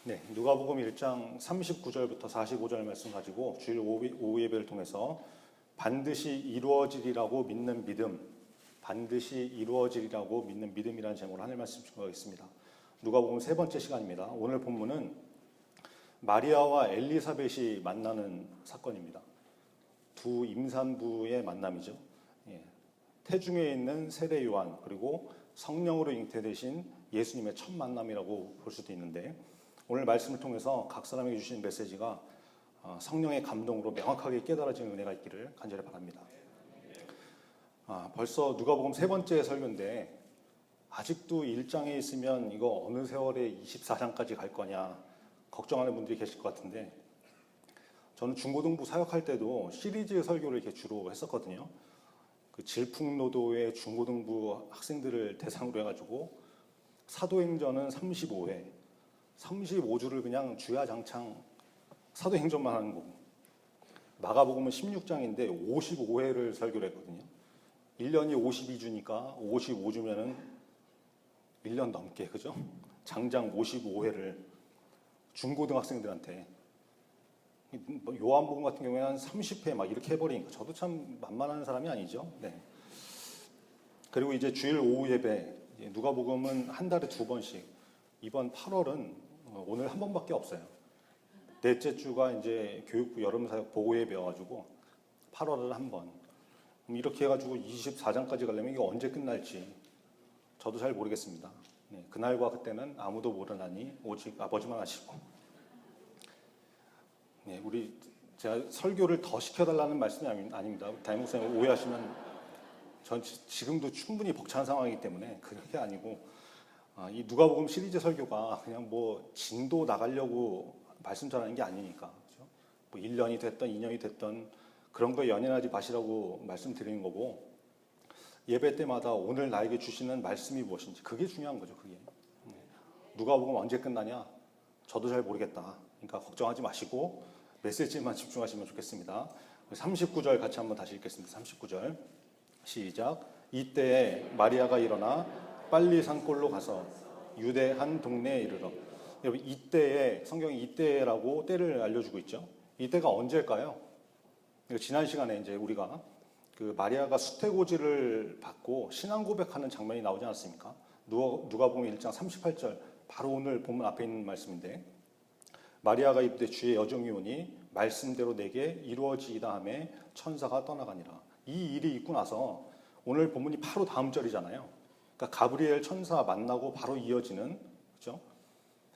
네, 누가복음 1장 39절부터 45절 말씀 가지고 주일 오후 예배를 통해서 반드시 이루어지리라고 믿는 믿음, 반드시 이루어지리라고 믿는 믿음이라는 제목으로 하늘 말씀 증거하겠습니다. 누가복음 세 번째 시간입니다. 오늘 본문은 마리아와 엘리사벳이 만나는 사건입니다. 두 임산부의 만남이죠. 태중에 있는 세례 요한 그리고 성령으로 잉태되신 예수님의 첫 만남이라고 볼 수도 있는데, 오늘 말씀을 통해서 각 사람에게 주신 메시지가 성령의 감동으로 명확하게 깨달아지는 은혜가 있기를 간절히 바랍니다. 벌써 누가복음 세 번째 설교인데 아직도 1장에 있으면 이거 어느 세월에 24장까지 갈 거냐 걱정하는 분들이 계실 것 같은데, 저는 중고등부 사역할 때도 시리즈 설교를 이렇게 주로 했었거든요. 그 질풍노도의 중고등부 학생들을 대상으로 해가지고 사도행전은 35회, 35주를 그냥 주야장창 사도행전만 하는 거고, 마가복음은 16장인데 55회를 설교를 했거든요. 1년이 52주니까 55주면은 1년 넘게, 그죠? 장장 55회를 중고등학생들한테, 요한복음 같은 경우에는 한 30회 막 이렇게 해버리니까 저도 참 만만한 사람이 아니죠. 네. 그리고 이제 주일 오후 예배, 누가복음은 한 달에 2번씩, 이번 8월은 오늘 한 번밖에 없어요. 넷째 주가 이제 교육부 여름사역 보고예배여가지고 8월을 한 번. 이렇게 해가지고 24장까지 가려면 이게 언제 끝날지 저도 잘 모르겠습니다. 네, 그날과 그때는 아무도 모르나니 오직 아버지만 아시고. 네, 제가 설교를 더 시켜달라는 말씀이 아닙니다. 담임 목사님 오해하시면, 전 지금도 충분히 벅찬 상황이기 때문에 그게 아니고, 이 누가복음 시리즈 설교가 그냥 뭐 진도 나가려고 말씀 전하는 게 아니니까, 그렇죠? 뭐 1년이 됐던 2년이 됐던 그런 거에 연연하지 마시라고 말씀드리는 거고, 예배 때마다 오늘 나에게 주시는 말씀이 무엇인지 그게 중요한 거죠. 그게 누가복음 언제 끝나냐 저도 잘 모르겠다. 그러니까 걱정하지 마시고 메시지만 집중하시면 좋겠습니다. 39절 같이 한번 다시 읽겠습니다. 39절 시작. 이때에 마리아가 일어나 빨리 산골로 가서 유대 한 동네에 이르러. 여러분, 이때에, 성경이 이때라고 때를 알려주고 있죠. 이때가 언제일까요? 지난 시간에 이제 우리가 그 마리아가 수태고지를 받고 신앙 고백하는 장면이 나오지 않았습니까? 누가복음 1장 38절, 바로 오늘 본문 앞에 있는 말씀인데, 마리아가 이르되 주의 여종이 오니 말씀대로 내게 이루어지이다 하며 천사가 떠나가니라. 이 일이 있고 나서 오늘 본문이 바로 다음 절이잖아요. 그러니까 가브리엘 천사 만나고 바로 이어지는, 그렇죠?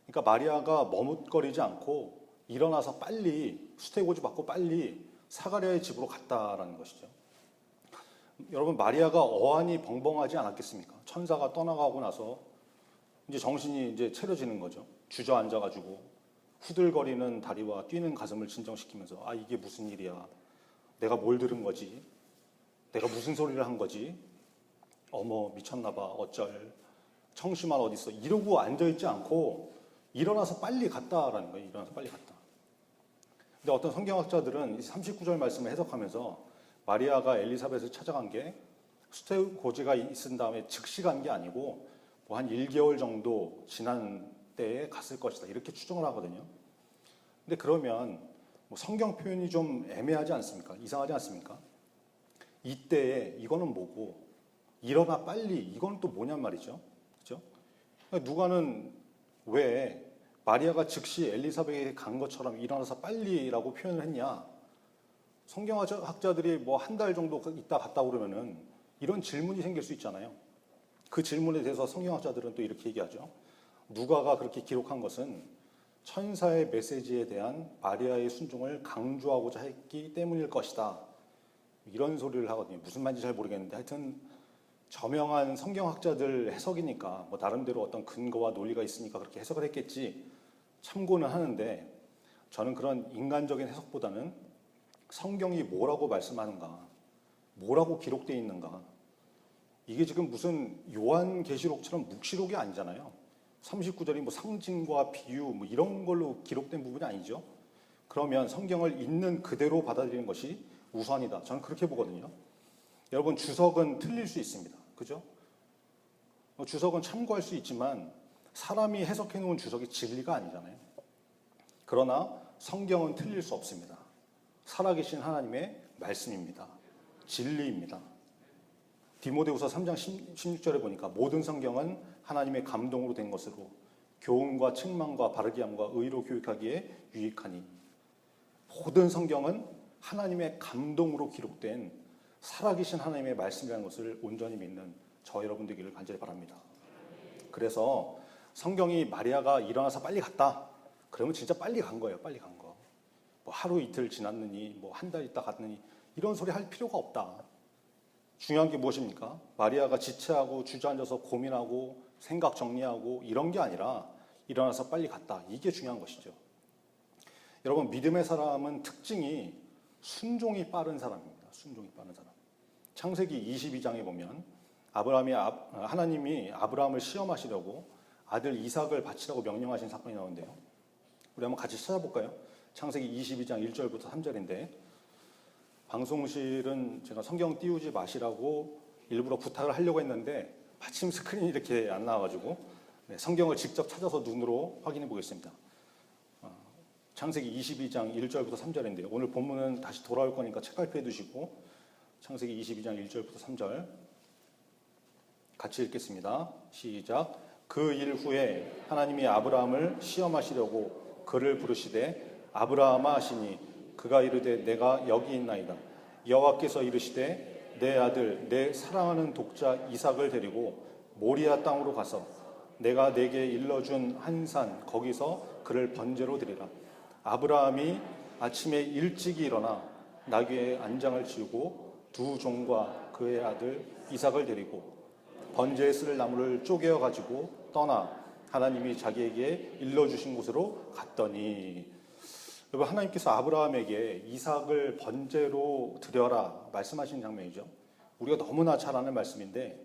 그러니까 마리아가 머뭇거리지 않고 일어나서 빨리 수태고지 받고 빨리 사가랴의 집으로 갔다라는 것이죠. 여러분, 마리아가 어안이 벙벙하지 않았겠습니까? 천사가 떠나가고 나서 이제 정신이 이제 차려지는 거죠. 주저앉아가지고 후들거리는 다리와 뛰는 가슴을 진정시키면서, 이게 무슨 일이야? 내가 뭘 들은 거지? 내가 무슨 소리를 한 거지? 어머, 미쳤나 봐. 어쩔. 청심환 어디 있어? 이러고 앉아있지 않고 일어나서 빨리 갔다라는 거예요. 일어나서 빨리 갔다. 근데 어떤 성경학자들은 39절 말씀을 해석하면서 마리아가 엘리사벳을 찾아간 게 수태고지가 있은 다음에 즉시 간 게 아니고 뭐 한 1개월 정도 지난 때에 갔을 것이다, 이렇게 추정을 하거든요. 근데 그러면 뭐 성경 표현이 좀 애매하지 않습니까? 이상하지 않습니까? 이때에 이거는 뭐고, 일어나 빨리 이건 또 뭐냔 말이죠. 그렇죠? 그러니까 누가는 왜 마리아가 즉시 엘리사벳에게 간 것처럼 일어나서 빨리라고 표현을 했냐? 성경학자들이 뭐 한 달 정도 있다 갔다 그러면은 이런 질문이 생길 수 있잖아요. 그 질문에 대해서 성경학자들은 또 이렇게 얘기하죠. 누가가 그렇게 기록한 것은 천사의 메시지에 대한 마리아의 순종을 강조하고자 했기 때문일 것이다, 이런 소리를 하거든요. 무슨 말인지 잘 모르겠는데 하여튼 저명한 성경학자들 해석이니까 뭐 나름대로 어떤 근거와 논리가 있으니까 그렇게 해석을 했겠지 참고는 하는데, 저는 그런 인간적인 해석보다는 성경이 뭐라고 말씀하는가, 뭐라고 기록되어 있는가, 이게 지금 무슨 요한계시록처럼 묵시록이 아니잖아요. 39절이 뭐 상징과 비유 뭐 이런 걸로 기록된 부분이 아니죠. 그러면 성경을 있는 그대로 받아들이는 것이 우선이다, 저는 그렇게 보거든요. 여러분, 주석은 틀릴 수 있습니다. 그죠? 주석은 참고할 수 있지만 사람이 해석해 놓은 주석이 진리가 아니잖아요. 그러나 성경은 틀릴 수 없습니다. 살아계신 하나님의 말씀입니다. 진리입니다. 디모데후서 3장 16절에 보니까 모든 성경은 하나님의 감동으로 된 것으로 교훈과 책망과 바르게 함과 의로 교육하기에 유익하니, 모든 성경은 하나님의 감동으로 기록된 살아계신 하나님의 말씀이라는 것을 온전히 믿는 저 여러분 되기를 간절히 바랍니다. 그래서 성경이 마리아가 일어나서 빨리 갔다, 그러면 진짜 빨리 간 거예요. 빨리 간 거. 뭐 하루 이틀 지났느니 뭐 한 달 있다 갔느니 이런 소리 할 필요가 없다. 중요한 게 무엇입니까? 마리아가 지체하고 주저앉아서 고민하고 생각 정리하고 이런 게 아니라 일어나서 빨리 갔다. 이게 중요한 것이죠. 여러분, 믿음의 사람은 특징이 순종이 빠른 사람입니다. 순종이 빠른 사람. 창세기 22장에 보면 하나님이 아브라함을 시험하시려고 아들 이삭을 바치라고 명령하신 사건이 나오는데요. 우리 한번 같이 찾아볼까요? 창세기 22장 1절부터 3절인데, 방송실은 제가 성경 띄우지 마시라고 일부러 부탁을 하려고 했는데 마침 스크린이 이렇게 안 나와가지고 성경을 직접 찾아서 눈으로 확인해 보겠습니다. 창세기 22장 1절부터 3절인데요. 오늘 본문은 다시 돌아올 거니까 책갈피해 두시고 창세기 22장 1절부터 3절 같이 읽겠습니다. 시작. 그 일 후에 하나님이 아브라함을 시험하시려고 그를 부르시되 아브라함아 하시니 그가 이르되 내가 여기 있나이다. 여호와께서 이르시되 내 아들 내 사랑하는 독자 이삭을 데리고 모리아 땅으로 가서 내가 내게 일러준 한 산 거기서 그를 번제로 드리라. 아브라함이 아침에 일찍이 일어나 나귀의 안장을 지우고 두 종과 그의 아들 이삭을 데리고 번제에 쓸 나무를 쪼개어 가지고 떠나 하나님이 자기에게 일러주신 곳으로 갔더니, 여러분, 하나님께서 아브라함에게 이삭을 번제로 드려라 말씀하신 장면이죠. 우리가 너무나 잘 아는 말씀인데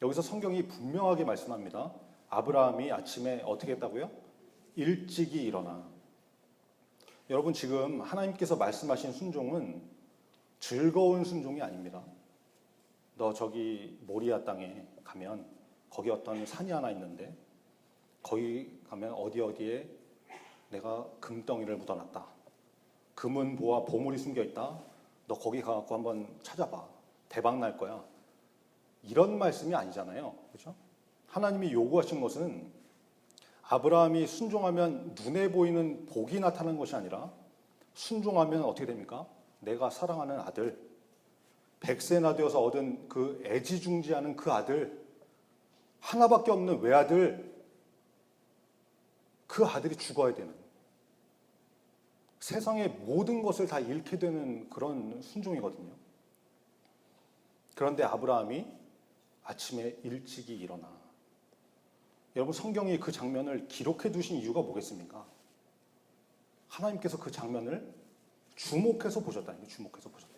여기서 성경이 분명하게 말씀합니다. 아브라함이 아침에 어떻게 했다고요? 일찍이 일어나. 여러분, 지금 하나님께서 말씀하신 순종은 즐거운 순종이 아닙니다. 너 저기 모리아 땅에 가면 거기 어떤 산이 하나 있는데 거기 가면 어디에 내가 금덩이를 묻어놨다. 금은 보아 보물이 숨겨있다. 너 거기 가갖고 한번 찾아봐. 대박 날 거야. 이런 말씀이 아니잖아요. 그렇죠? 하나님이 요구하신 것은 아브라함이 순종하면 눈에 보이는 복이 나타나는 것이 아니라 순종하면 어떻게 됩니까? 내가 사랑하는 아들, 100세나 되어서 얻은 그 애지중지하는 그 아들, 하나밖에 없는 외아들, 그 아들이 죽어야 되는, 세상의 모든 것을 다 잃게 되는 그런 순종이거든요. 그런데 아브라함이 아침에 일찍이 일어나. 여러분, 성경이 그 장면을 기록해 두신 이유가 뭐겠습니까? 하나님께서 그 장면을 주목해서 보셨다. 주목해서 보셨다.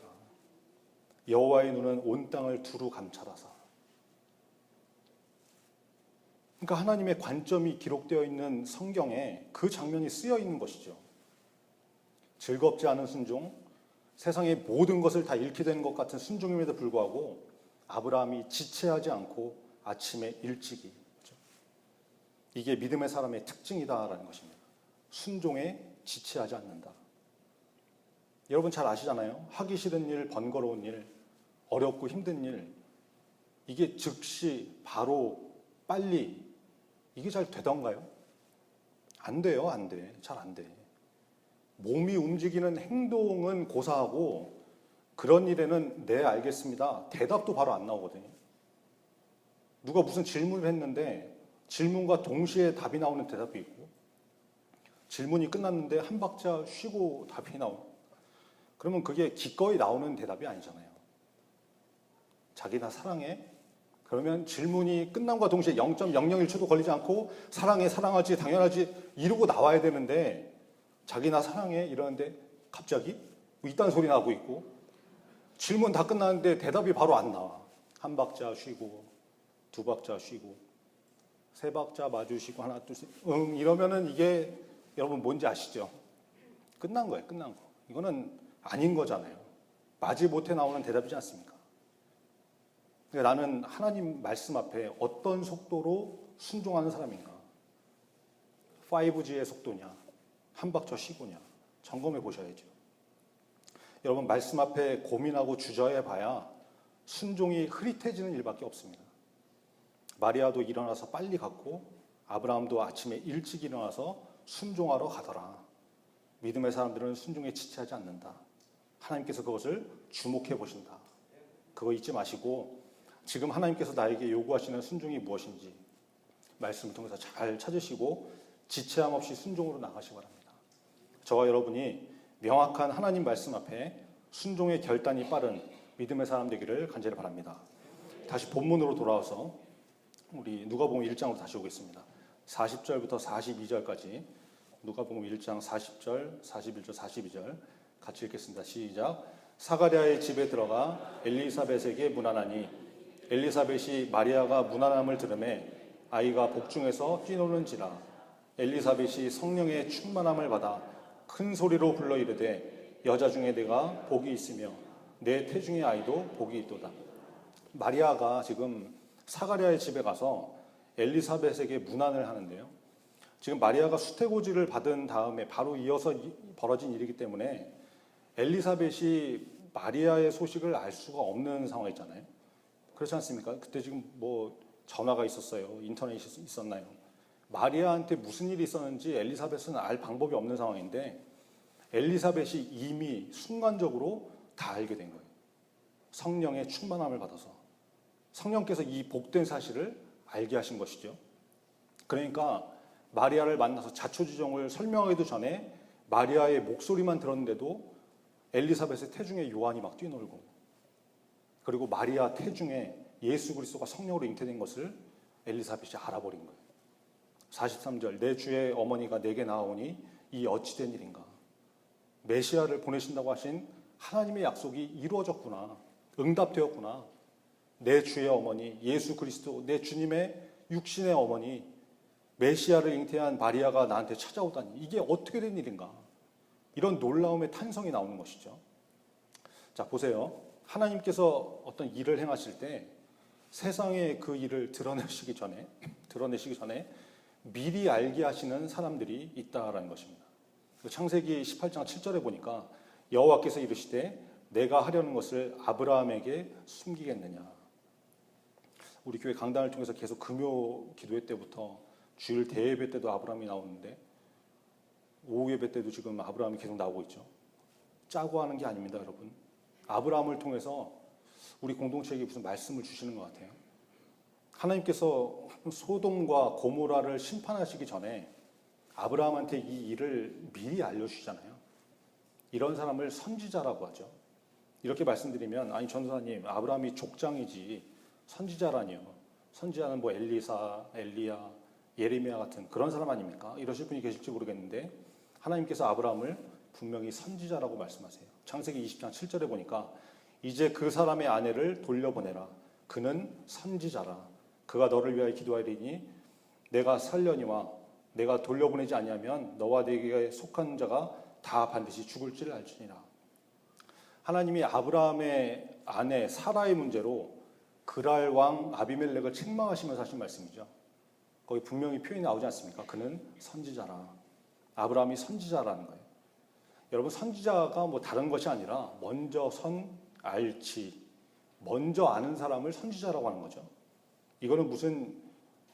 여호와의 눈은 온 땅을 두루 감찰하사. 그러니까 하나님의 관점이 기록되어 있는 성경에 그 장면이 쓰여 있는 것이죠. 즐겁지 않은 순종, 세상의 모든 것을 다 잃게 되는 것 같은 순종임에도 불구하고 아브라함이 지체하지 않고 아침에 일찍이, 그렇죠? 이게 믿음의 사람의 특징이다라는 것입니다. 순종에 지체하지 않는다. 여러분 잘 아시잖아요. 하기 싫은 일, 번거로운 일, 어렵고 힘든 일, 이게 즉시 바로 빨리 이게 잘 되던가요? 안 돼요. 안 돼. 잘 안 돼. 몸이 움직이는 행동은 고사하고 그런 일에는 네 알겠습니다. 대답도 바로 안 나오거든요. 누가 무슨 질문을 했는데 질문과 동시에 답이 나오는 대답이 있고, 질문이 끝났는데 한 박자 쉬고 답이 나오고, 그러면 그게 기꺼이 나오는 대답이 아니잖아요. 자기 나 사랑해? 그러면 질문이 끝남과 동시에 0.001초도 걸리지 않고 사랑해, 사랑하지, 당연하지 이러고 나와야 되는데 자기 나 사랑해 이러는데 갑자기 뭐 이딴 소리 나고 있고, 질문 다 끝났는데 대답이 바로 안 나와. 한 박자 쉬고 두 박자 쉬고 세 박자 마주 쉬고 하나 둘 셋 이러면은 이게 여러분 뭔지 아시죠? 끝난 거예요. 끝난 거. 이거는 아닌 거잖아요. 마지 못해 나오는 대답이지 않습니까? 그러니까 나는 하나님 말씀 앞에 어떤 속도로 순종하는 사람인가? 5G의 속도냐? 한 박자 쉬고냐 점검해 보셔야죠. 여러분 말씀 앞에 고민하고 주저해 봐야 순종이 흐릿해지는 일밖에 없습니다. 마리아도 일어나서 빨리 갔고 아브라함도 아침에 일찍 일어나서 순종하러 가더라. 믿음의 사람들은 순종에 지체하지 않는다. 하나님께서 그것을 주목해 보신다. 그거 잊지 마시고 지금 하나님께서 나에게 요구하시는 순종이 무엇인지 말씀을 통해서 잘 찾으시고 지체함 없이 순종으로 나가시기 바랍니다. 저와 여러분이 명확한 하나님 말씀 앞에 순종의 결단이 빠른 믿음의 사람 되기를 간절히 바랍니다. 다시 본문으로 돌아와서 우리 누가복음 1장으로 다시 오겠습니다. 40절부터 42절까지 누가복음 1장 40절, 41절, 42절 같이 읽겠습니다. 시작. 사가랴의 집에 들어가 엘리사벳에게 문안하니 엘리사벳이 마리아가 문안함을 들으매 아이가 복중에서 뛰노는지라. 엘리사벳이 성령의 충만함을 받아 큰 소리로 불러 이르되 여자 중에 내가 복이 있으며 내 태중의 아이도 복이 있도다. 마리아가 지금 사가랴의 집에 가서 엘리사벳에게 문안을 하는데요. 지금 마리아가 수태고지를 받은 다음에 바로 이어서 벌어진 일이기 때문에 엘리사벳이 마리아의 소식을 알 수가 없는 상황이잖아요. 그렇지 않습니까? 그때 지금 뭐 전화가 있었어요. 인터넷이 있었나요? 마리아한테 무슨 일이 있었는지 엘리사벳은 알 방법이 없는 상황인데 엘리사벳이 이미 순간적으로 다 알게 된 거예요. 성령의 충만함을 받아서 성령께서 이 복된 사실을 알게 하신 것이죠. 그러니까 마리아를 만나서 자초지종을 설명하기도 전에 마리아의 목소리만 들었는데도 엘리사벳의 태중에 요한이 막 뛰놀고 그리고 마리아 태중에 예수 그리스도가 성령으로 잉태된 것을 엘리사벳이 알아버린 거예요. 43절 내 주의 어머니가 내게 나오니 이 어찌된 일인가. 메시아를 보내신다고 하신 하나님의 약속이 이루어졌구나. 응답되었구나. 내 주의 어머니 예수 그리스도 내 주님의 육신의 어머니 메시아를 잉태한 마리아가 나한테 찾아오다니 이게 어떻게 된 일인가. 이런 놀라움의 탄성이 나오는 것이죠. 자 보세요. 하나님께서 어떤 일을 행하실 때 세상에 그 일을 드러내시기 전에 미리 알게 하시는 사람들이 있다라는 것입니다. 창세기 18장 7절에 보니까 여호와께서 이르시되 내가 하려는 것을 아브라함에게 숨기겠느냐. 우리 교회 강단을 통해서 계속 금요 기도회 때부터 주일 대예배 때도 아브라함이 나오는데 오후 예배 때도 지금 아브라함이 계속 나오고 있죠. 짜고 하는 게 아닙니다, 여러분. 아브라함을 통해서 우리 공동체에게 무슨 말씀을 주시는 것 같아요. 하나님께서 소돔과 고모라를 심판하시기 전에 아브라함한테 이 일을 미리 알려주시잖아요. 이런 사람을 선지자라고 하죠. 이렇게 말씀드리면 아니 전도사님 아브라함이 족장이지 선지자라니요. 선지자는 뭐 엘리사, 엘리야, 예레미야 같은 그런 사람 아닙니까? 이러실 분이 계실지 모르겠는데 하나님께서 아브라함을 분명히 선지자라고 말씀하세요. 창세기 20장 7절에 보니까 이제 그 사람의 아내를 돌려보내라. 그는 선지자라. 그가 너를 위하여 기도하리니 내가 살려니와 내가 돌려보내지 아니하면 너와 내게 속한 자가 다 반드시 죽을 줄 알지니라. 하나님이 아브라함의 아내 사라의 문제로 그랄 왕 아비멜렉을 책망하시면서 하신 말씀이죠. 거기 분명히 표현이 나오지 않습니까? 그는 선지자라. 아브라함이 선지자라는 거예요. 여러분 선지자가 뭐 다른 것이 아니라 먼저 알지 먼저 아는 사람을 선지자라고 하는 거죠. 이거는 무슨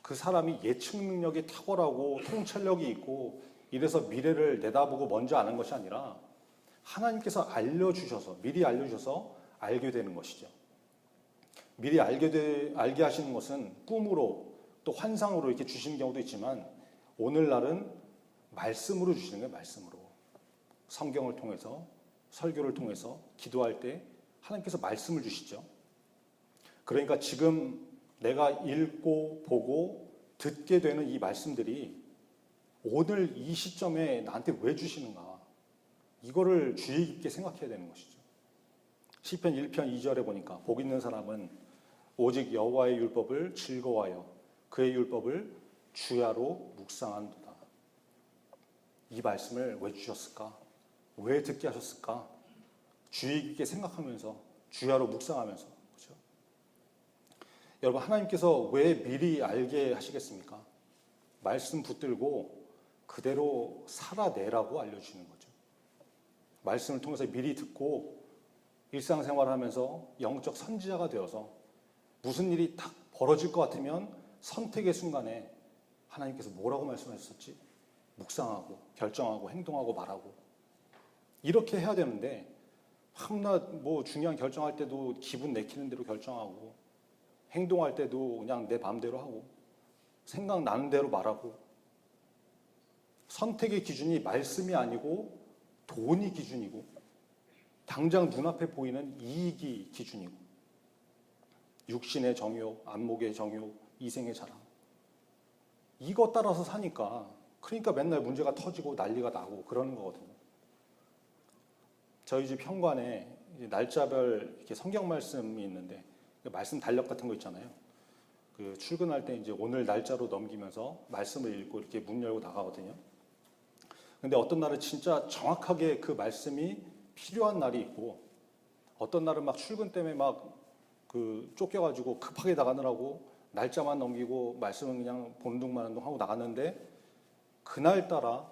그 사람이 예측 능력이 탁월하고 통찰력이 있고 이래서 미래를 내다보고 먼저 아는 것이 아니라 하나님께서 미리 알려주셔서 알게 되는 것이죠. 미리 알게 하시는 것은 꿈으로 또 환상으로 이렇게 주시는 경우도 있지만 오늘날은 말씀으로 주시는 거예요. 말씀으로. 성경을 통해서 설교를 통해서 기도할 때 하나님께서 말씀을 주시죠. 그러니까 지금 내가 읽고 보고 듣게 되는 이 말씀들이 오늘 이 시점에 나한테 왜 주시는가 이거를 주의 깊게 생각해야 되는 것이죠. 시편 1편 2절에 보니까 복 있는 사람은 오직 여호와의 율법을 즐거워하여 그의 율법을 주야로 묵상한도다. 이 말씀을 왜 주셨을까? 왜 듣게 하셨을까? 주의 깊게 생각하면서 주야로 묵상하면서 그렇죠? 여러분 하나님께서 왜 미리 알게 하시겠습니까? 말씀 붙들고 그대로 살아내라고 알려주시는 거죠. 말씀을 통해서 미리 듣고 일상생활을 하면서 영적 선지자가 되어서 무슨 일이 딱 벌어질 것 같으면 선택의 순간에 하나님께서 뭐라고 말씀하셨었지? 묵상하고 결정하고 행동하고 말하고 이렇게 해야 되는데 한낱 뭐 중요한 결정할 때도 기분 내키는 대로 결정하고 행동할 때도 그냥 내 마음대로 하고 생각나는 대로 말하고 선택의 기준이 말씀이 아니고 돈이 기준이고 당장 눈앞에 보이는 이익이 기준이고 육신의 정욕, 안목의 정욕, 이생의 자랑 이것 따라서 사니까 그러니까 맨날 문제가 터지고 난리가 나고 그러는 거거든요. 저희 집 현관에 날짜별 이렇게 성경 말씀이 있는데 말씀 달력 같은 거 있잖아요. 그 출근할 때 이제 오늘 날짜로 넘기면서 말씀을 읽고 이렇게 문 열고 나가거든요. 근데 어떤 날은 진짜 정확하게 그 말씀이 필요한 날이 있고 어떤 날은 막 출근 때문에 막 그 쫓겨가지고 급하게 나가느라고 날짜만 넘기고 말씀은 그냥 보는 둥 마는 둥 하고 나갔는데 그날따라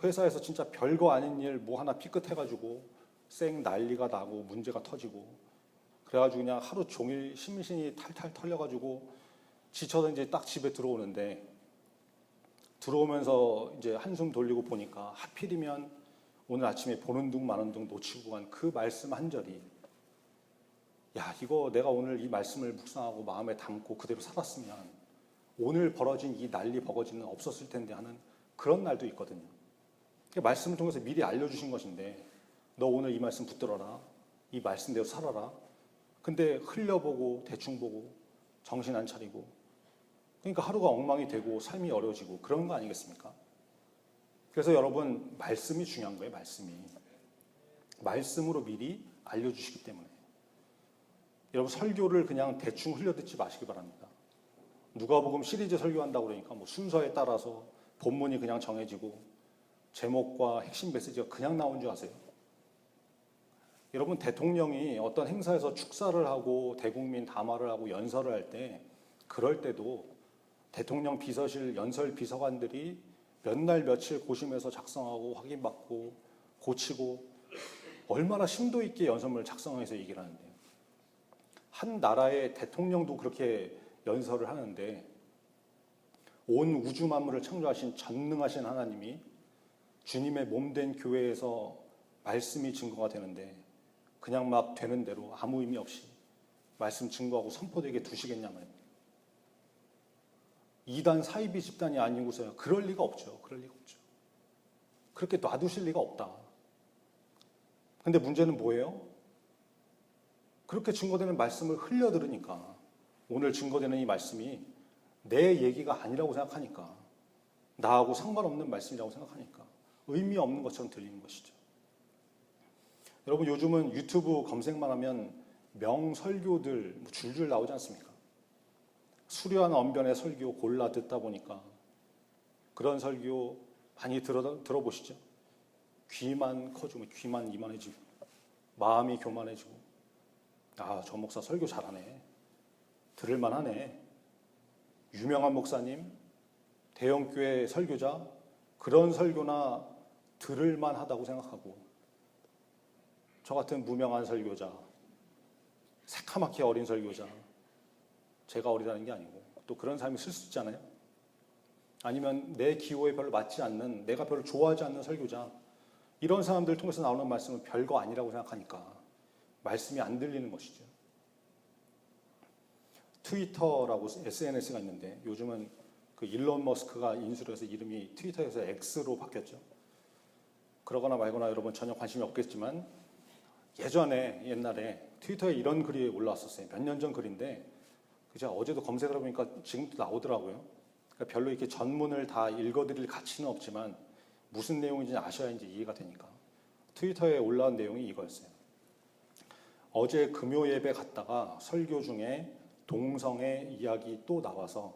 회사에서 진짜 별거 아닌 일 뭐 하나 삐끗해가지고 쌩 난리가 나고 문제가 터지고 그래가지고 그냥 하루 종일 심신이 탈탈 털려가지고 지쳐서 이제 딱 집에 들어오는데 들어오면서 이제 한숨 돌리고 보니까 하필이면 오늘 아침에 보는 둥 마는 둥 놓치고 간 그 말씀 한 절이 야 이거 내가 오늘 이 말씀을 묵상하고 마음에 담고 그대로 살았으면 오늘 벌어진 이 난리 버거지는 없었을 텐데 하는 그런 날도 있거든요. 말씀을 통해서 미리 알려주신 것인데 너 오늘 이 말씀 붙들어라. 이 말씀대로 살아라. 근데 흘려보고 대충 보고 정신 안 차리고 그러니까 하루가 엉망이 되고 삶이 어려워지고 그런 거 아니겠습니까? 그래서 여러분 말씀이 중요한 거예요. 말씀으로 미리 알려주시기 때문에 여러분 설교를 그냥 대충 흘려듣지 마시기 바랍니다. 누가복음 시리즈 설교한다고 그러니까 뭐 순서에 따라서 본문이 그냥 정해지고 제목과 핵심 메시지가 그냥 나온 줄 아세요? 여러분 대통령이 어떤 행사에서 축사를 하고 대국민 담화를 하고 연설을 할 때 그럴 때도 대통령 비서실 연설 비서관들이 몇 날 며칠 고심해서 작성하고 확인받고 고치고 얼마나 심도 있게 연설문을 작성해서 얘기를 하는데요. 한 나라의 대통령도 그렇게 연설을 하는데 온 우주 만물을 창조하신 전능하신 하나님이 주님의 몸된 교회에서 말씀이 증거가 되는데 그냥 막 되는 대로 아무 의미 없이 말씀 증거하고 선포되게 두시겠냐 말입니다. 이단 사이비 집단이 아니고서야 그럴 리가 없죠. 그렇게 놔두실 리가 없다. 근데 문제는 뭐예요? 그렇게 증거되는 말씀을 흘려 들으니까 오늘 증거되는 이 말씀이 내 얘기가 아니라고 생각하니까 나하고 상관없는 말씀이라고 생각하니까 의미 없는 것처럼 들리는 것이죠. 여러분 요즘은 유튜브 검색만 하면 명설교들 줄줄 나오지 않습니까? 수려한 언변의 설교 골라 듣다 보니까 그런 설교 많이 들어보시죠? 귀만 커지고 귀만 이만해지고 마음이 교만해지고 아, 저 목사 설교 잘하네. 들을만하네. 유명한 목사님, 대형교회 설교자 그런 설교나 들을만하다고 생각하고 저 같은 무명한 설교자, 새카맣게 어린 설교자 제가 어리다는 게 아니고 또 그런 사람이 있을 수 있잖아요. 아니면 내 기호에 별로 맞지 않는 내가 별로 좋아하지 않는 설교자 이런 사람들 통해서 나오는 말씀은 별거 아니라고 생각하니까 말씀이 안 들리는 것이죠. 트위터라고 SNS가 있는데 요즘은 그 일론 머스크가 인수를 해서 이름이 트위터에서 X로 바뀌었죠. 그러거나 말거나 여러분 전혀 관심이 없겠지만 옛날에 트위터에 이런 글이 올라왔었어요. 몇 년 전 글인데 제가 어제도 검색을 해보니까 지금도 나오더라고요. 그러니까 별로 이렇게 전문을 다 읽어드릴 가치는 없지만 무슨 내용인지 아셔야 이제 이해가 되니까 트위터에 올라온 내용이 이거였어요. 어제 금요 예배 갔다가 설교 중에 동성애 이야기 또 나와서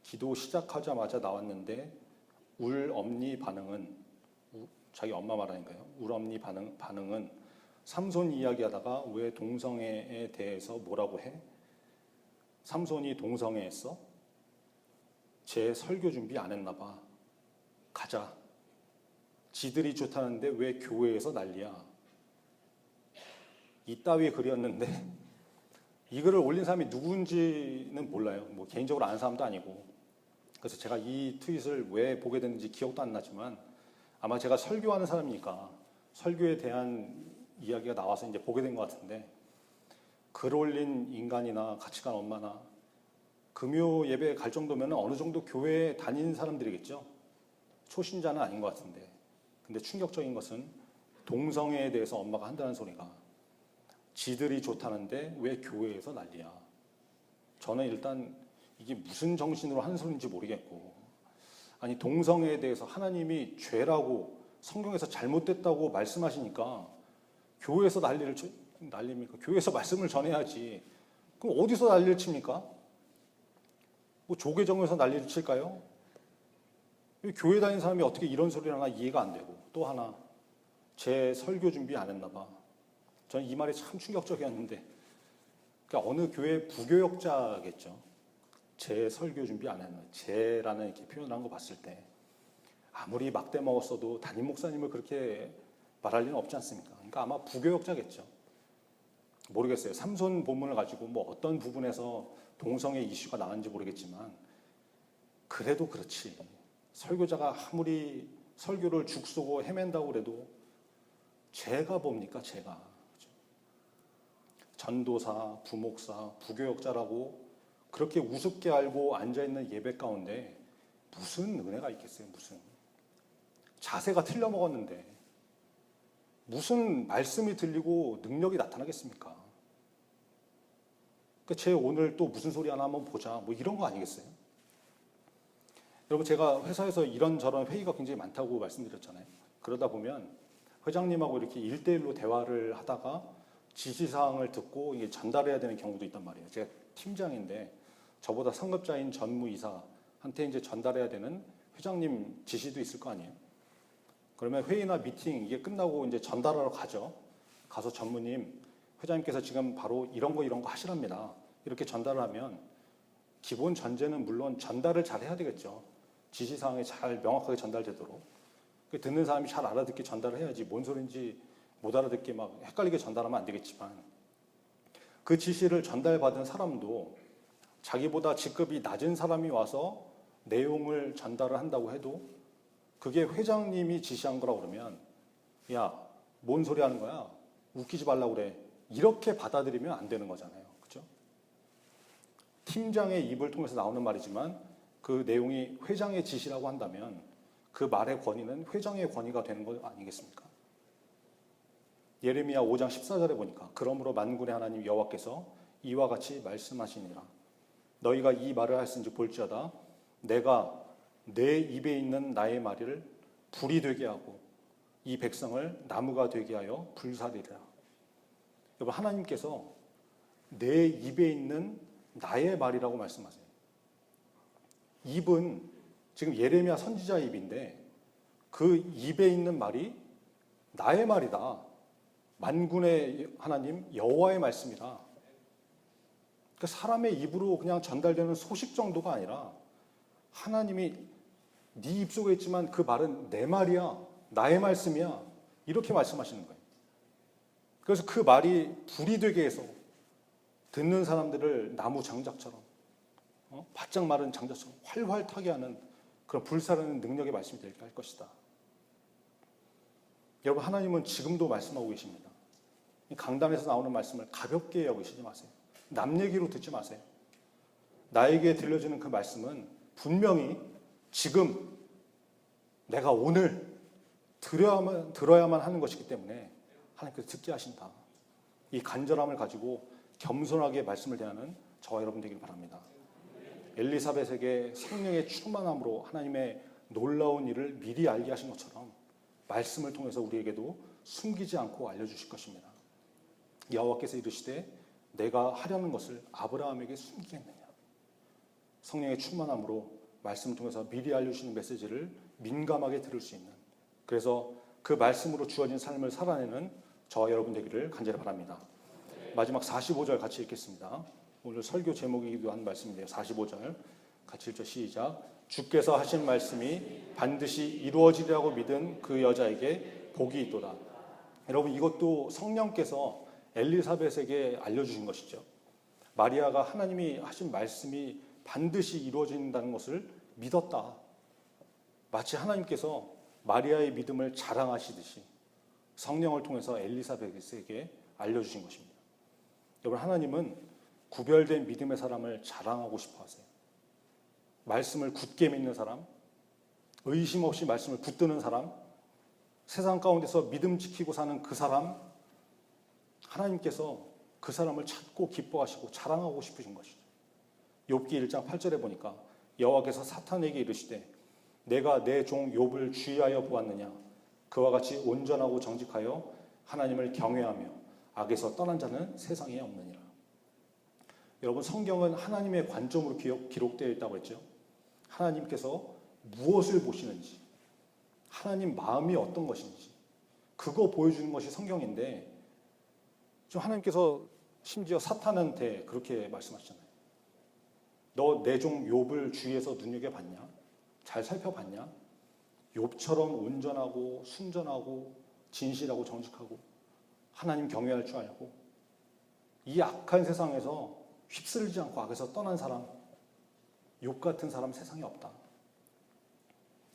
기도 시작하자마자 나왔는데 울 엄니 반응은 자기 엄마 말하니까요. 울 엄니 반응은 삼손 이야기하다가 왜 동성애에 대해서 뭐라고 해? 삼손이 동성애했어? 제 설교 준비 안 했나 봐. 가자. 지들이 좋다는데 왜 교회에서 난리야. 이따위의 글이었는데 이 글을 올린 사람이 누군지는 몰라요. 뭐 개인적으로 아는 사람도 아니고. 그래서 제가 이 트윗을 왜 보게 됐는지 기억도 안 나지만 아마 제가 설교하는 사람이니까 설교에 대한 이야기가 나와서 이제 보게 된 것 같은데, 글 올린 인간이나 가치관 엄마나 금요 예배에 갈 정도면 어느 정도 교회에 다니는 사람들이겠죠. 초신자는 아닌 것 같은데. 근데 충격적인 것은 동성애에 대해서 엄마가 한다는 소리가 지들이 좋다는데 왜 교회에서 난리야. 저는 일단 이게 무슨 정신으로 하는 소리인지 모르겠고, 아니 동성애에 대해서 하나님이 죄라고 성경에서 잘못됐다고 말씀하시니까 교회에서 난립니까? 교회에서 말씀을 전해야지. 그럼 어디서 난리를 칩니까? 뭐 조계정에서 난리를 칠까요? 교회 다니는 사람이 어떻게 이런 소리를 하나 이해가 안 되고, 또 하나 제 설교 준비 안 했나 봐. 저는 이 말이 참 충격적이었는데, 그러니까 어느 교회 부교역자겠죠. 제 설교 준비 안 했나, 제라는 이렇게 표현을 한 거 봤을 때 아무리 막대 먹었어도 담임 목사님을 그렇게 말할 리는 없지 않습니까? 그러니까 아마 부교역자겠죠. 모르겠어요. 삼손 본문을 가지고 뭐 어떤 부분에서 동성애 이슈가 나왔는지 모르겠지만 그래도 그렇지. 설교자가 아무리 설교를 죽쓰고 헤맨다고 그래도 제가 뭡니까? 제가. 전도사, 부목사, 부교역자라고 그렇게 우습게 알고 앉아있는 예배 가운데 무슨 은혜가 있겠어요? 무슨. 자세가 틀려 먹었는데 무슨 말씀이 들리고 능력이 나타나겠습니까? 그러니까 쟤 오늘 또 무슨 소리 하나 한번 보자. 뭐 이런 거 아니겠어요? 여러분, 제가 회사에서 이런저런 회의가 굉장히 많다고 말씀드렸잖아요. 그러다 보면 회장님하고 이렇게 1대1로 대화를 하다가 지시사항을 듣고 이게 전달해야 되는 경우도 있단 말이에요. 제가 팀장인데 저보다 상급자인 전무이사한테 이제 전달해야 되는 회장님 지시도 있을 거 아니에요. 그러면 회의나 미팅 이게 끝나고 이제 전달하러 가죠. 가서 전무님, 회장님께서 지금 바로 이런 거 하시랍니다. 이렇게 전달을 하면 기본 전제는 물론 전달을 잘 해야 되겠죠. 지시사항이 잘 명확하게 전달되도록. 듣는 사람이 잘 알아듣게 전달을 해야지 뭔 소린지 못 알아듣게 막 헷갈리게 전달하면 안 되겠지만, 그 지시를 전달받은 사람도 자기보다 직급이 낮은 사람이 와서 내용을 전달을 한다고 해도 그게 회장님이 지시한 거라고 그러면 야, 뭔 소리 하는 거야? 웃기지 말라고 그래. 이렇게 받아들이면 안 되는 거잖아요. 그렇죠? 팀장의 입을 통해서 나오는 말이지만 그 내용이 회장의 지시라고 한다면 그 말의 권위는 회장의 권위가 되는 거 아니겠습니까? 예레미야 5장 14절에 보니까 그러므로 만군의 하나님 여호와께서 이와 같이 말씀하시니라. 너희가 이 말을 하였은지 볼지어다 내가 내 입에 있는 나의 말을 불이 되게 하고 이 백성을 나무가 되게 하여 불사리라. 여러분, 하나님께서 내 입에 있는 나의 말이라고 말씀하세요. 입은 지금 예레미야 선지자 입인데 그 입에 있는 말이 나의 말이다. 만군의 하나님 여호와의 말씀이다. 그러니까 사람의 입으로 그냥 전달되는 소식 정도가 아니라 하나님이 네 입속에 있지만 그 말은 내 말이야, 나의 말씀이야, 이렇게 말씀하시는 거예요. 그래서 그 말이 불이 되게 해서 듣는 사람들을 나무 장작처럼 바짝 마른 장작처럼 활활 타게 하는 그런 불사르는 능력의 말씀이 되게 할 것이다. 여러분, 하나님은 지금도 말씀하고 계십니다. 이 강단에서 나오는 말씀을 가볍게 여기시지 마세요. 남 얘기로 듣지 마세요. 나에게 들려주는 그 말씀은 분명히 지금 내가 오늘 들어야만 하는 것이기 때문에 하나님께서 듣게 하신다. 이 간절함을 가지고 겸손하게 말씀을 대하는 저와 여러분 되길 바랍니다. 엘리사벳에게 성령의 충만함으로 하나님의 놀라운 일을 미리 알게 하신 것처럼 말씀을 통해서 우리에게도 숨기지 않고 알려주실 것입니다. 여호와께서 이르시되 내가 하려는 것을 아브라함에게 숨기겠느냐. 성령의 충만함으로 말씀을 통해서 미리 알려주시는 메시지를 민감하게 들을 수 있는, 그래서 그 말씀으로 주어진 삶을 살아내는 저와 여러분 되기를 간절히 바랍니다. 마지막 45절 같이 읽겠습니다. 오늘 설교 제목이기도 한 말씀인데요. 45절 같이 읽죠. 시작. 주께서 하신 말씀이 반드시 이루어지리라고 믿은 그 여자에게 복이 있도다. 여러분, 이것도 성령께서 엘리사벳에게 알려주신 것이죠. 마리아가 하나님이 하신 말씀이 반드시 이루어진다는 것을 믿었다. 마치 하나님께서 마리아의 믿음을 자랑하시듯이 성령을 통해서 엘리사벳에게 알려주신 것입니다. 여러분, 하나님은 구별된 믿음의 사람을 자랑하고 싶어 하세요. 말씀을 굳게 믿는 사람, 의심 없이 말씀을 붙드는 사람, 세상 가운데서 믿음 지키고 사는 그 사람, 하나님께서 그 사람을 찾고 기뻐하시고 자랑하고 싶으신 것이죠. 욥기 1장 8절에 보니까 여호와께서 사탄에게 이르시되 내가 내 종 욥을 주의하여 보았느냐, 그와 같이 온전하고 정직하여 하나님을 경외하며 악에서 떠난 자는 세상에 없느니라. 여러분, 성경은 하나님의 관점으로 기록되어 있다고 했죠. 하나님께서 무엇을 보시는지, 하나님 마음이 어떤 것인지, 그거 보여주는 것이 성경인데, 좀 하나님께서 심지어 사탄한테 그렇게 말씀하시잖아요. 너 내 종 욥을 주위에서 눈여겨봤냐? 잘 살펴봤냐? 욥처럼 온전하고 순전하고 진실하고 정직하고 하나님 경외할 줄 알고 이 악한 세상에서 휩쓸리지 않고 악에서 떠난 사람, 욥 같은 사람 세상에 없다.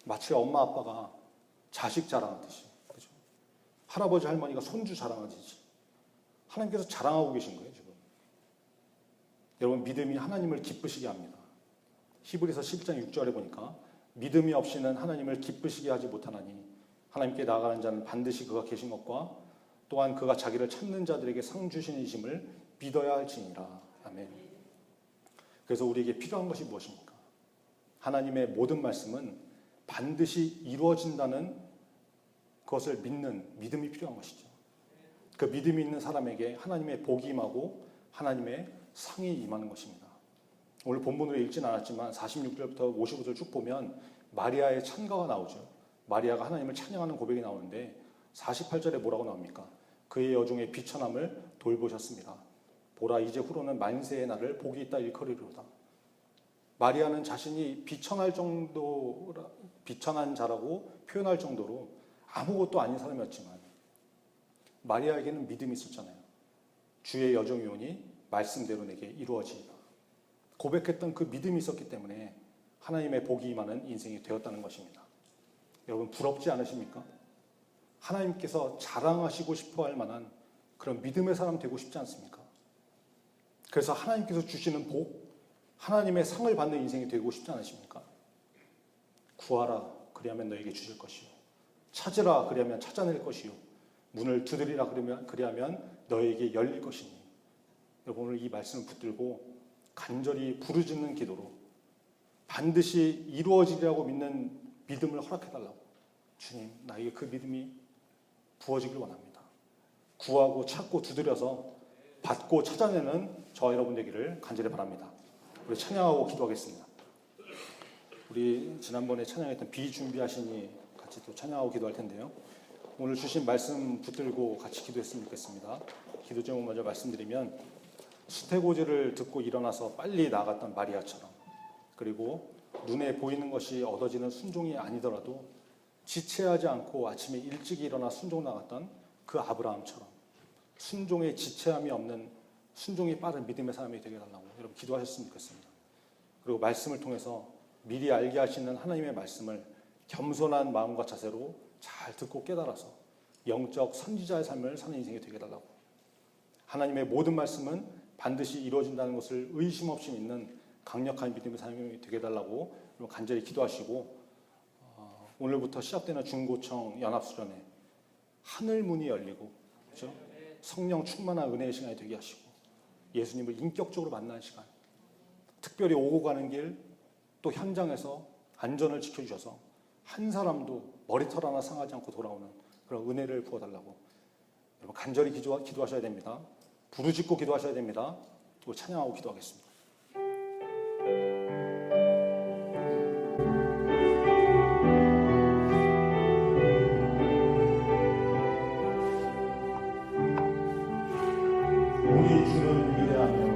마치 엄마 아빠가 자식 자랑하듯이, 그죠? 할아버지 할머니가 손주 자랑하듯이 하나님께서 자랑하고 계신 거예요, 지금. 여러분, 믿음이 하나님을 기쁘시게 합니다. 히브리서 11장 6절에 보니까 믿음이 없이는 하나님을 기쁘시게 하지 못하나니 하나님께 나아가는 자는 반드시 그가 계신 것과 또한 그가 자기를 찾는 자들에게 상 주시니심을 믿어야 할지니라. 아멘. 그래서 우리에게 필요한 것이 무엇입니까? 하나님의 모든 말씀은 반드시 이루어진다는 것을 믿는 믿음이 필요한 것이죠. 그 믿음이 있는 사람에게 하나님의 복이 임하고 하나님의 상이 임하는 것입니다. 오늘 본문으로 읽진 않았지만 46절부터 55절 쭉 보면 마리아의 찬가가 나오죠. 마리아가 하나님을 찬양하는 고백이 나오는데 48절에 뭐라고 나옵니까? 그의 여종의 비천함을 돌보셨습니다. 보라, 이제 후로는 만세의 날을 복이 있다 일컬이로다. 마리아는 자신이 비천한 자라고 표현할 정도로 아무것도 아닌 사람이었지만 마리아에게는 믿음이 있었잖아요. 주의 여종이 오니 말씀대로 내게 이루어지리라. 고백했던 그 믿음이 있었기 때문에 하나님의 복이 임하는 인생이 되었다는 것입니다. 여러분, 부럽지 않으십니까? 하나님께서 자랑하시고 싶어 할 만한 그런 믿음의 사람 되고 싶지 않습니까? 그래서 하나님께서 주시는 복, 하나님의 상을 받는 인생이 되고 싶지 않으십니까? 구하라, 그리하면 너에게 주실 것이요. 찾으라, 그리하면 찾아낼 것이요. 문을 두드리라, 그리하면 너에게 열릴 것이니. 여러분, 오늘 이 말씀을 붙들고 간절히 부르짖는 기도로 반드시 이루어지리라고 믿는 믿음을 허락해달라고, 주님, 나에게 그 믿음이 부어지길 원합니다. 구하고 찾고 두드려서 받고 찾아내는 저와 여러분 되기를 간절히 바랍니다. 우리 찬양하고 기도하겠습니다. 우리 지난번에 찬양했던 비준비하시니 같이 또 찬양하고 기도할 텐데요. 오늘 주신 말씀 붙들고 같이 기도했으면 좋겠습니다. 기도 제목 먼저 말씀드리면, 수태고지를 듣고 일어나서 빨리 나갔던 마리아처럼, 그리고 눈에 보이는 것이 얻어지는 순종이 아니더라도 지체하지 않고 아침에 일찍 일어나 순종 나갔던 그 아브라함처럼 순종에 지체함이 없는 순종이 빠른 믿음의 사람이 되게 해달라고 여러분 기도하셨으면 좋겠습니다. 그리고 말씀을 통해서 미리 알게 하시는 하나님의 말씀을 겸손한 마음과 자세로 잘 듣고 깨달아서 영적 선지자의 삶을 사는 인생이 되게 해달라고, 하나님의 모든 말씀은 반드시 이루어진다는 것을 의심 없이 믿는 강력한 믿음의 삶이 되게 해달라고 간절히 기도하시고, 오늘부터 시작되는 중고청 연합수련회 하늘 문이 열리고, 그렇죠? 성령 충만한 은혜의 시간이 되게 하시고 예수님을 인격적으로 만나는 시간, 특별히 오고 가는 길 또 현장에서 안전을 지켜주셔서 한 사람도 머리털 하나 상하지 않고 돌아오는 그런 은혜를 부어달라고 여러분 간절히 기도하셔야 됩니다. 부르짖고 기도하셔야 됩니다. 또 찬양하고 기도하겠습니다. 우리 주는 위대하며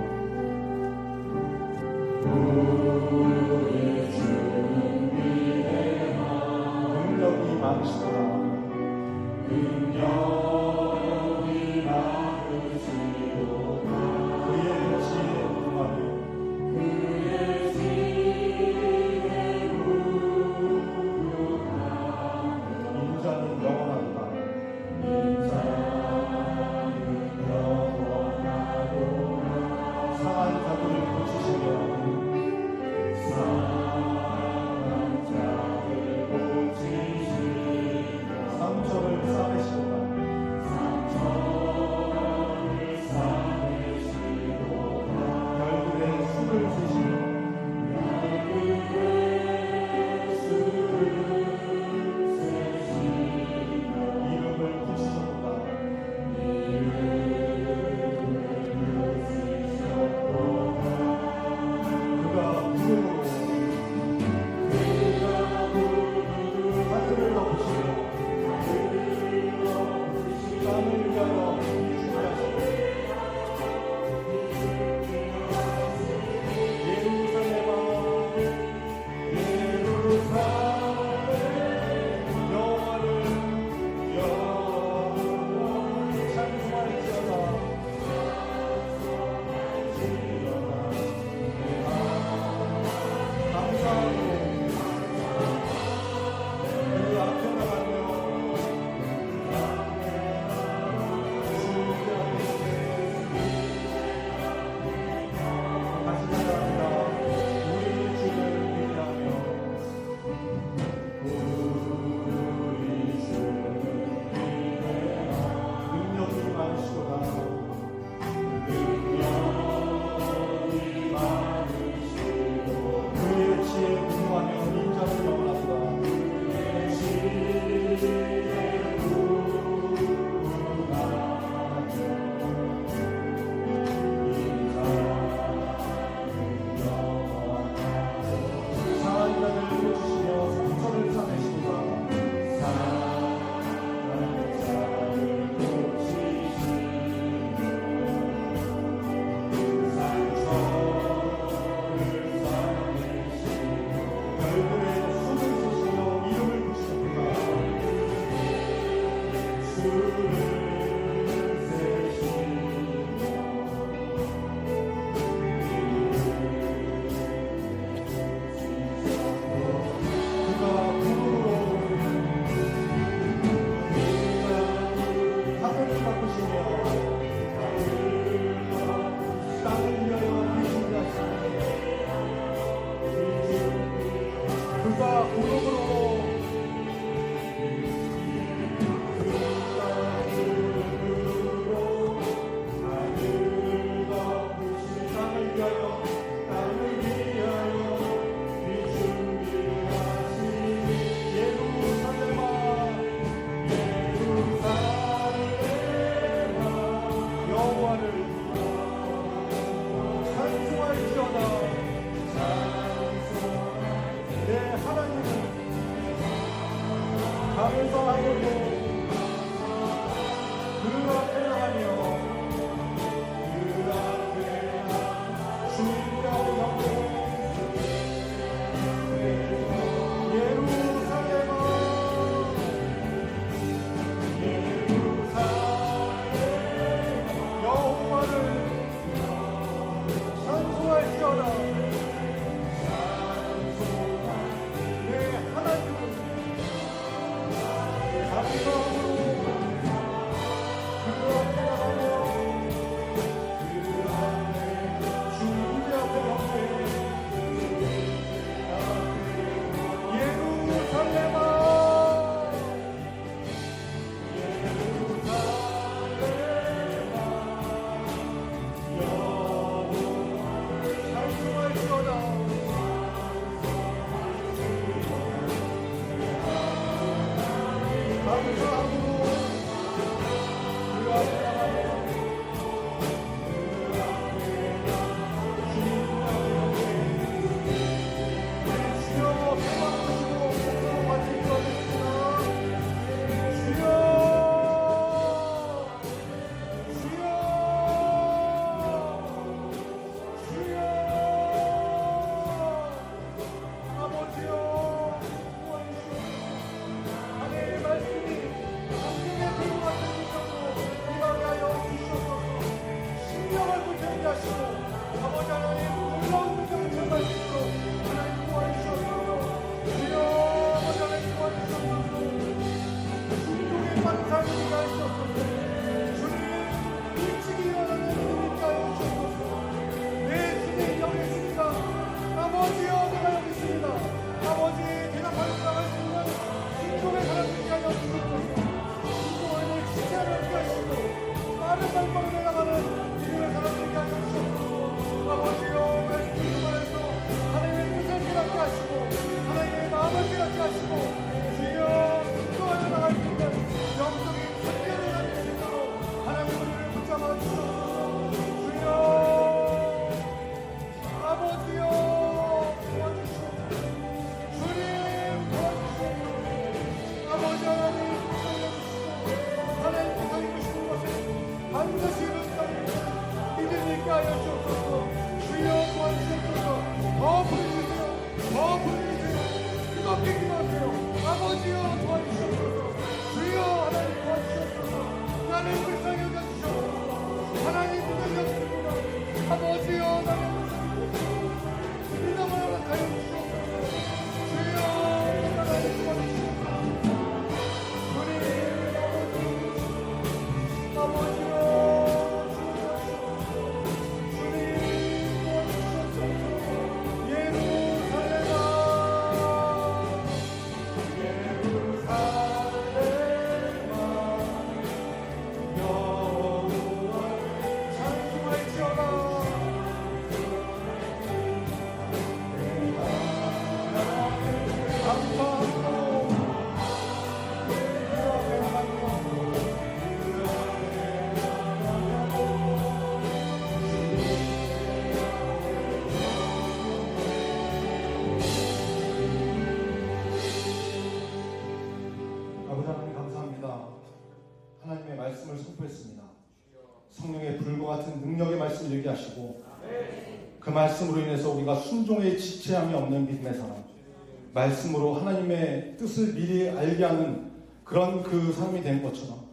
성령의 불과 같은 능력의 말씀을 얘기하시고 그 말씀으로 인해서 우리가 순종의 지체함이 없는 믿음의 사람, 말씀으로 하나님의 뜻을 미리 알게 하는 그런 그 사람이 되는 것처럼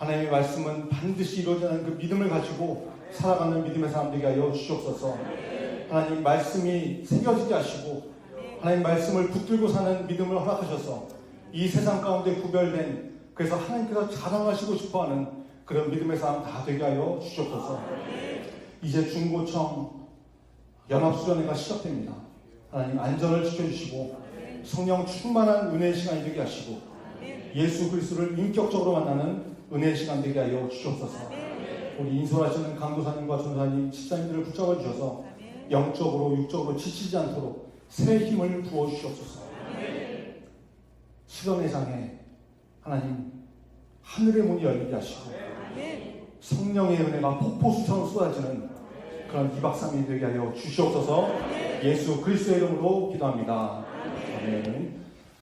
하나님의 말씀은 반드시 이루어지는 그 믿음을 가지고 살아가는 믿음의 사람 되게 하여 주시옵소서. 하나님 말씀이 새겨지게 하시고 하나님 말씀을 붙들고 사는 믿음을 허락하셔서 이 세상 가운데 구별된, 그래서 하나님께서 자랑하시고 싶어하는 그런 믿음의 사람 다 되게 하여 주시옵소서. 이제 중고청 연합수련회가 시작됩니다. 하나님 안전을 지켜주시고 성령 충만한 은혜의 시간이 되게 하시고 예수 그리스도를 인격적으로 만나는 은혜의 시간 되게 하여 주시옵소서. 우리 인솔하시는 강도사님과 전사님, 집사님들을 붙잡아 주셔서 영적으로 육적으로 지치지 않도록 새 힘을 부어 주시옵소서. 시련의 장에 하나님 하늘의 문이 열리게 하시고 성령의 은혜가 폭포수처럼 쏟아지는 그런 2박 3일 되게 하여 주시옵소서. 예수 그리스도의 이름으로 기도합니다. 아멘.